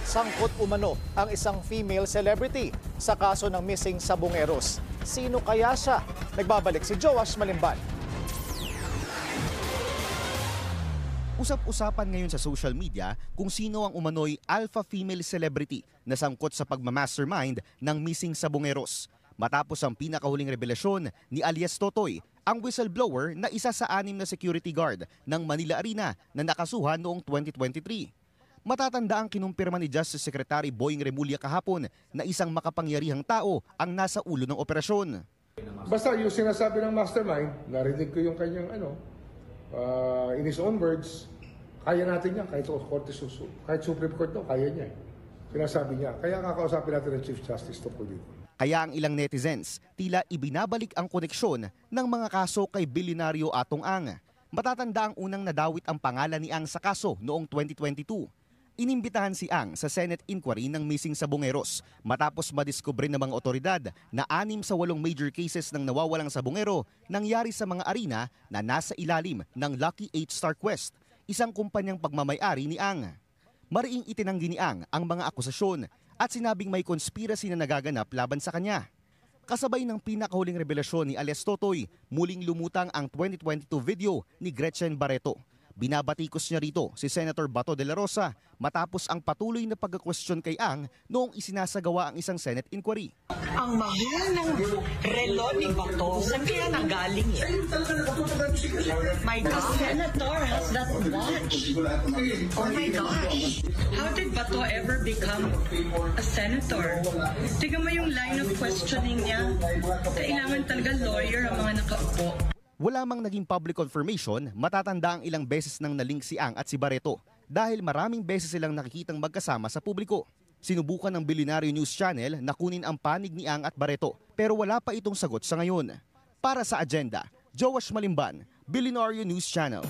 Sangkot umano ang isang female celebrity sa kaso ng missing sabongeros. Sino kaya siya? Nagbabalik si Joash Malimban. Usap-usapan ngayon sa social media kung sino ang umano'y alpha female celebrity na sangkot sa pagmamastermind ng missing sabongeros. Matapos ang pinakahuling revelasyon ni alias Totoy, ang whistleblower na isa sa 6 na security guard ng Manila Arena na nakasuhan noong 2023. Matatanda ang kinumpirma ni Justice Secretary Boying Remulla kahapon na isang makapangyarihang tao ang nasa ulo ng operasyon. Basta yung sinasabi ng mastermind, narinig ko yung kanyang in his own words, kaya natin yan, kahit Supreme Court daw, kaya niya. Sinasabi niya, kaya kakausapin natin ng Chief Justice tungkol dito. Kaya ang ilang netizens, tila ibinabalik ang koneksyon ng mga kaso kay bilyonaryo Atong Ang. Matatanda ang unang nadawit ang pangalan ni Ang sa kaso noong 2022. Inimbitahan si Ang sa Senate inquiry ng missing sabongeros matapos madiskubre ng mga otoridad na 6 sa 8 major cases ng nawawalang sabongero nangyari sa mga arena na nasa ilalim ng Lucky 8 Star Quest, isang kumpanyang pagmamay-ari ni Ang. Mariing itinanggi ni Ang mga akusasyon at sinabing may conspiracy na nagaganap laban sa kanya. Kasabay ng pinakahuling revelasyon ni alias Totoy, muling lumutang ang 2022 video ni Gretchen Barreto. Binabatikos niya rito si Senator Bato de la Rosa matapos ang patuloy na pagka-question kay Ang noong isinasagawa ang isang Senate inquiry. Ang mahal ng relo ni Bato, saan kaya nanggaling yan? My God, the senator has that watch. Oh my gosh. How did Bato ever become a senator? Tingnan mo yung line of questioning niya. Kailangan talaga lawyer ang mga nakaupo. Wala mang naging public confirmation, matatanda ang ilang beses nang nalink si Ang at si Barreto dahil maraming beses silang nakikitang magkasama sa publiko. Sinubukan ng Billionaire News Channel na kunin ang panig ni Ang at Barreto pero wala pa itong sagot sa ngayon. Para sa Agenda, Joash Malimban, Billionaire News Channel.